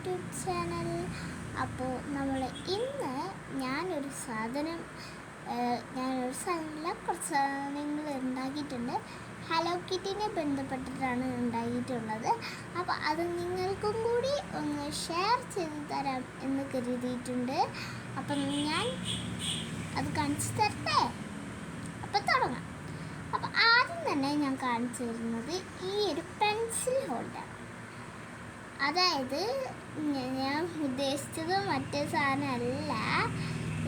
YouTube channel. അപ്പോൾ നമ്മൾ ഇന്ന് ഞാനൊരു സാധനമല്ല, കുറച്ച് സാധനങ്ങൾ ഉണ്ടാക്കിയിട്ടുണ്ട്. ഹലോ കിറ്റിനെ ബന്ധപ്പെട്ടിട്ടാണ് ഉണ്ടാക്കിയിട്ടുള്ളത്. അപ്പോൾ അത് നിങ്ങൾക്കും കൂടി ഒന്ന് ഷെയർ ചെയ്ത് തരാം എന്ന് കരുതിയിട്ടുണ്ട്. അപ്പം ഞാൻ അത് കാണിച്ചു തരട്ടെ. അപ്പോൾ തുടങ്ങാം. അപ്പോൾ ആദ്യം തന്നെ ഞാൻ കാണിച്ചു തരുന്നത് ഈ ഒരു പെൻസിൽ ഹോൾഡർ. അതായത് ഞാൻ ഉദ്ദേശിച്ചത് മറ്റേ സാധനമല്ല.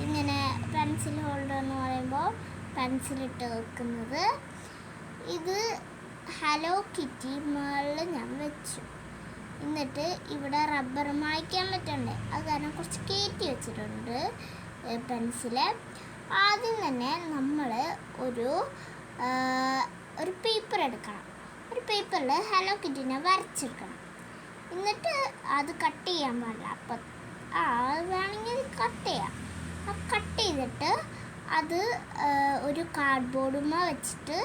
ഇങ്ങനെ പെൻസിൽ ഹോൾഡർ എന്ന് പറയുമ്പോൾ പെൻസിലിട്ട് വെക്കുന്നത്. ഇത് ഹലോ കിറ്റി മുകളിൽ ഞാൻ വെച്ചു. എന്നിട്ട് ഇവിടെ റബ്ബർ മായ്ക്കാൻ പറ്റണ്ടേ, അത് കാരണം കുറച്ച് കയറ്റി വെച്ചിട്ടുണ്ട് പെൻസില്. ആദ്യം തന്നെ നമ്മൾ ഒരു പേപ്പർ എടുക്കണം. ഒരു പേപ്പറിൽ ഹലോ കിറ്റിനെ വരച്ചെടുക്കണം. എന്നിട്ട് അത് കട്ട് ചെയ്യാൻ പാടില്ല. അപ്പം വേണമെങ്കിൽ കട്ട് ചെയ്യാം. കട്ട് ചെയ്തിട്ട് അത് ഒരു കാർഡ്ബോർഡുമ്മ വെച്ചിട്ട്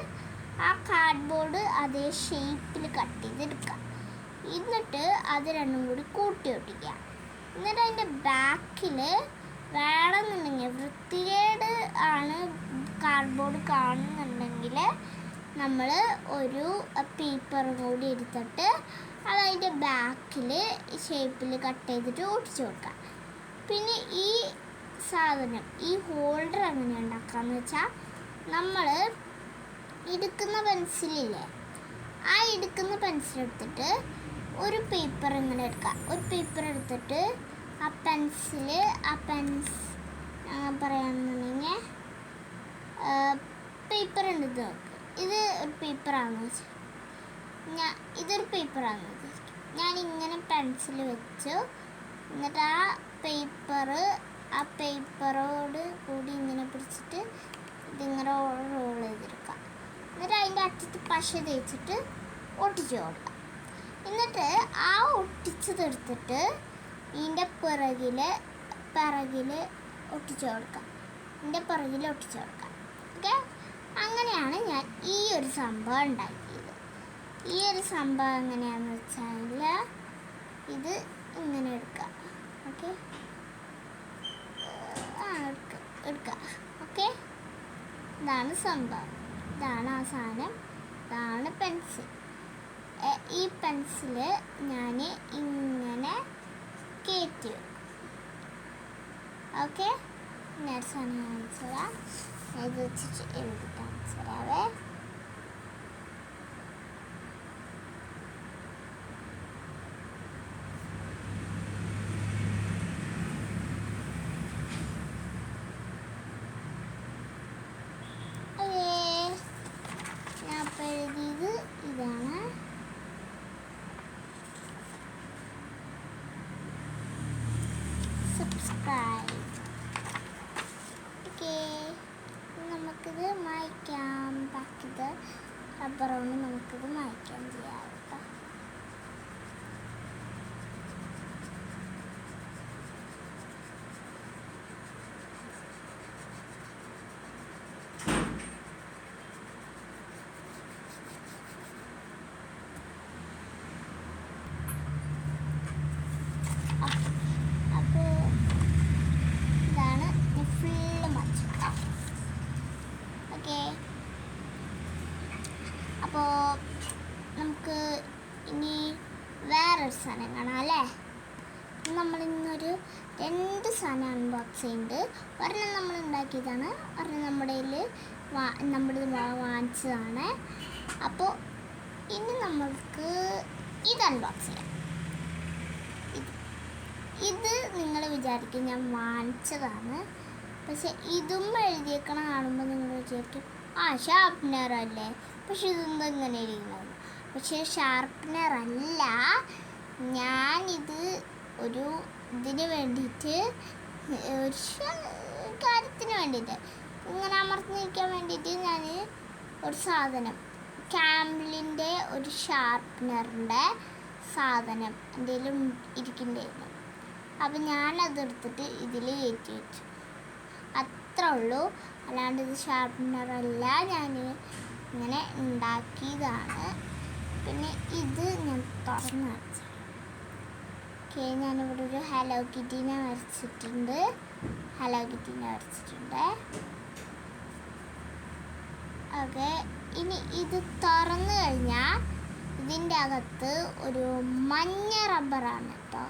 ആ കാർഡ്ബോർഡ് അതേ ഷേപ്പിൽ കട്ട് ചെയ്തെടുക്കാം. എന്നിട്ട് അത് രണ്ടും കൂടി കൂട്ടി ഒട്ടിക്കുക. എന്നിട്ട് അതിൻ്റെ ബാക്കിൽ വേണമെന്നുണ്ടെങ്കിൽ വൃത്തികേട് ആണ് കാർഡ്ബോർഡ് കാണുന്നുണ്ടെങ്കിൽ നമ്മൾ ഒരു പേപ്പറും കൂടി എടുത്തിട്ട് അതതിൻ്റെ ബാക്കിൽ ഷേപ്പിൽ കട്ട് ചെയ്തിട്ട് ഒട്ടിച്ചു കൊടുക്കാം. പിന്നെ ഈ സാധനം, ഈ ഹോൾഡർ എങ്ങനെ ഉണ്ടാക്കാമെന്ന് വെച്ചാൽ, നമ്മൾ എടുക്കുന്ന പെൻസിലില്ലേ, ആ എടുക്കുന്ന പെൻസിൽ എടുത്തിട്ട് ഒരു പേപ്പർ ഇങ്ങനെ എടുക്കുക. ഒരു പേപ്പർ എടുത്തിട്ട് ആ പറയാമെന്നുണ്ടെങ്കിൽ പേപ്പർ ഉണ്ട്. ഇത് നോക്ക്, ഇത് ഒരു പേപ്പറാണെന്ന് വെച്ചാൽ ഇതൊരു പേപ്പറാണെന്ന് വിചാരിക്കും. ഞാനിങ്ങനെ പെൻസിൽ വെച്ചു. എന്നിട്ട് ആ പേപ്പറോട് കൂടി ഇങ്ങനെ പിടിച്ചിട്ട് ഇതിങ്ങനെ റോൾ ചെയ്തെടുക്കാം. എന്നിട്ട് അതിൻ്റെ അറ്റത്ത് പശ തേച്ചിട്ട് ഒട്ടിച്ചു കൊടുക്കാം. എന്നിട്ട് ആ ഒട്ടിച്ചതെടുത്തിട്ട് ഇതിൻ്റെ പിറകിൽ ഒട്ടിച്ചു കൊടുക്കാം. ഓക്കെ, അങ്ങനെയാണ് ഞാൻ ഈ ഒരു സംഭവം ഉണ്ടാക്കിയത്. ഈ ഒരു സംഭവം എങ്ങനെയാണെന്ന് വെച്ചാൽ, ഇത് ഇങ്ങനെ എടുക്കാം. ഓക്കെ, എടുക്കുക. ഓക്കെ, ഇതാണ് സംഭവം. ഇതാണ് ആ സാധനം. ഇതാണ് പെൻസിൽ. ഈ പെൻസില് ഞാൻ ഇങ്ങനെ കയറ്റി വെക്കും. ഓക്കെ, ഞാൻ സാധനം കാണിച്ചു തരാം. ഇത് വെച്ചിട്ട് എഴുതി കാണിച്ചു തരാവേ. ഞാൻ ഇപ്പോൾ എഴുതിയത് ഇതാണ്. സബ്സ്ക്രൈബ്. ഓക്കെ, നമുക്കിത് മായ്ക്കാം. ബാക്കിയത് റബ്ബർ കൊണ്ട് നമുക്കിത് മായ്ക്കാൻ ചെയ്യാം. അപ്പോൾ ഇതാണ് ഫുള്ള് മായ്ച്ചു. ഓക്കെ, അപ്പോൾ നമുക്ക് ഇനി വേറൊരു സാധനം കാണാം അല്ലേ. നമ്മളിന്നൊരു 2 സാധനം അൺബോക്സ് ചെയ്യുന്നുണ്ട്. ഒരെണ്ണം നമ്മൾ ഉണ്ടാക്കിയതാണ്, ഒരെണ്ണം നമ്മുടെ വാങ്ങിച്ചതാണ്. അപ്പോൾ ഇനി നമ്മൾക്ക് ഇത് അൺബോക്സ് ചെയ്യാം. ഇത് നിങ്ങൾ വിചാരിക്കും ഞാൻ വാങ്ങിച്ചതാണ്, പക്ഷെ ഇതും എഴുതിയേക്കണ കാണുമ്പോൾ നിങ്ങൾ വിചാരിക്കും ഷാർപ്പ്നർ അല്ലേ, പക്ഷെ ഇതൊന്നും ഇങ്ങനെ ഇരിക്കുന്നത്. പക്ഷെ ഷാർപ്പ്നർ അല്ല. ഞാനിത് ഇതിന് വേണ്ടിയിട്ട്, ഒരു കാര്യത്തിന് വേണ്ടിയിട്ട്, ഇങ്ങനെ അമർത്തിരിക്കാൻ വേണ്ടിയിട്ട് ഞാൻ ഒരു സാധനം, ക്യാമ്പിളിൻ്റെ ഒരു ഷാർപ്പ്നറിൻ്റെ സാധനം എന്തെങ്കിലും ഇരിക്കണ്ടായിരുന്നു. അപ്പം ഞാനതെടുത്തിട്ട് ഇതിൽ കയറ്റി വെച്ചു. അത്രേ ഉള്ളൂ. അല്ലാണ്ട് ഇത് ഷാർപ്പ്നറല്ല, ഞാൻ ഇങ്ങനെ ഉണ്ടാക്കിയതാണ്. പിന്നെ ഇത് ഞാൻ തുറന്ന് വെച്ചു. ഓക്കെ, ഞാനിവിടെ ഒരു ഹലോ കിറ്റീനെ വരച്ചിട്ടുണ്ട്. ഓക്കെ, ഇനി ഇത് തുറന്നു കഴിഞ്ഞാൽ ഇതിൻ്റെ അകത്ത് ഒരു മഞ്ഞ റബ്ബറാണ് കേട്ടോ.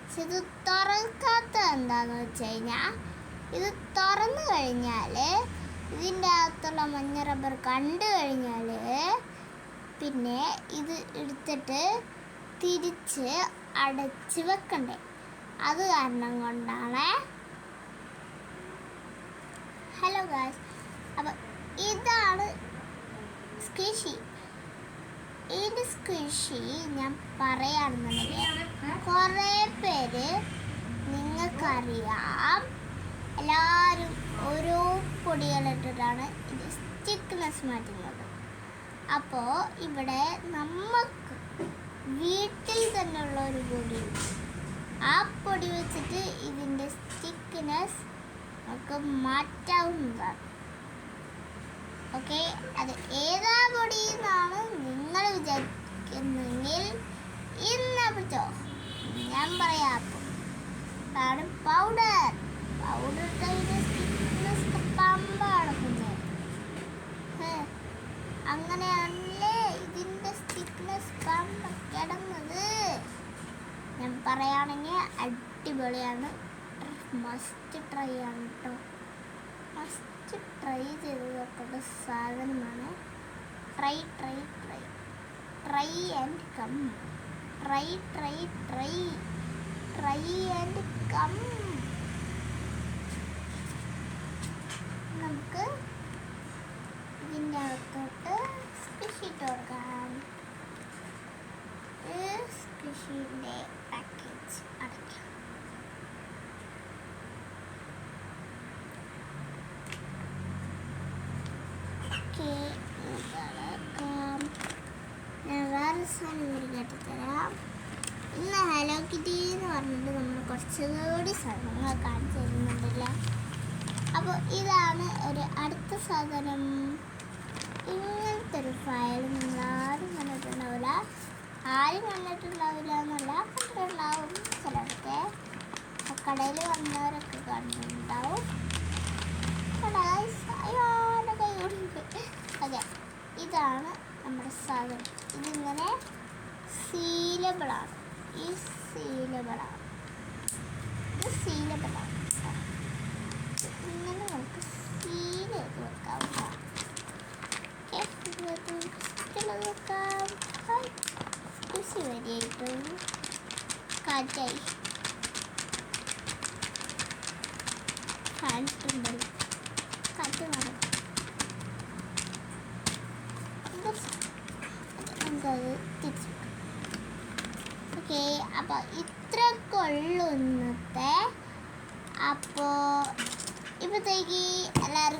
പക്ഷെ ഇത് തുറക്കാത്ത എന്താണെന്ന് വെച്ച് കഴിഞ്ഞാൽ, ഇത് തുറന്നു കഴിഞ്ഞാൽ ഇതിൻ്റെ അകത്തുള്ള മഞ്ഞ റബ്ബർ കണ്ടു കഴിഞ്ഞാൽ പിന്നെ ഇത് എടുത്തിട്ട് തിരിച്ച് അടച്ച് വെക്കണ്ടേ. അത് കാരണം കൊണ്ടാണ്. ഹലോ ഗായ്സ്, അപ്പം ഇതാണ് സ്ക്വിഷി. ഇതിൻ്റെ സ്ക്വിഷി ഞാൻ പറയുകയാണെന്നുണ്ടെങ്കിൽ കുറേ പേര് നിങ്ങൾക്കറിയാം, എല്ലാവരും ഓരോ പൊടികളിട്ടിട്ടാണ് ഇത് സ്റ്റിക്നെസ് മാറ്റുന്നത്. അപ്പോൾ ഇവിടെ നമുക്ക് വീട്ടിൽ തന്നെയുള്ള ഒരു പൊടിയുണ്ട്. ആ പൊടി വെച്ചിട്ട് ഇതിൻ്റെ സ്റ്റിക്നെസ് നമുക്ക് മാറ്റാവുന്നതാണ്. ഓക്കെ, അത് ഏതാ പൊടി എന്നാണ് നിങ്ങൾ വിചാരിക്കുന്നെങ്കിൽ ഇന്ന് പിടിച്ചോ, ഞാൻ പറയാം. അതാണ് പൗഡർ. സ്റ്റിക്നെസ് പമ്പാണ് പിന്നെ. അങ്ങനെയാണല്ലേ ഇതിൻ്റെ സ്റ്റിക്നെസ് പമ്പ് കിടന്നത്. ഞാൻ പറയുകയാണെങ്കിൽ അടിപൊളിയാണ്. മസ്റ്റ് ട്രൈ ആണ് കേട്ടോ. മസ്റ്റ് ട്രൈ ചെയ്ത് നോക്കേണ്ട സാധനമാണ്. Try and come. Try and come. നമുക്ക് ഇതിൻ്റെ അകത്തോട്ട് സ്ക്വിഷി ഇട്ട് കൊടുക്കാം. സ്ക്വിഷിൻ്റെ പാക്കേജ് അടയ്ക്കാം. ഓക്കെ, ഞാൻ വേറെ സാധനം കൂടി കാട്ടിത്തരാം. ഇന്ന് ഹലോ കിറ്റി എന്ന് പറഞ്ഞിട്ട് നമ്മൾ കുറച്ചുകൂടി സാധനങ്ങൾ കാണിച്ചു തരുന്നുണ്ടല്ല. അപ്പോൾ ഇതാണ് ഒരു അടുത്ത സാധനം. ഇങ്ങനത്തെ ഒരു ഫയൽ നിങ്ങൾ ആരും കണ്ടിട്ടുണ്ടാവില്ല എന്നല്ല, കണ്ടിട്ടുണ്ടാവും ചിലരൊക്കെ. കടയിൽ വന്നവരൊക്കെ കണ്ടിട്ടുണ്ടാവും. ഓക്കെ, ഇതാണ് നമ്മുടെ സാധനം. ഇതിങ്ങനെ സീലബിളാണ്. ഇത് സീലബിളാണ്. ഇങ്ങനെ നമുക്ക് സീൽ ചെയ്ത് വെക്കാവുന്നതാണ്. വരെയായിട്ട് കാറ്റായി കാറ്റുണ്ടല്ലോ, കാറ്റ് മാറും. നമുക്കത് തിരിച്ചു. ഓക്കെ, അപ്പോൾ ഇത്രയൊക്കെ ഉള്ളൂ ഇന്നത്തെ. അപ്പോൾ ഇപ്പോഴത്തേക്ക് എല്ലാവർക്കും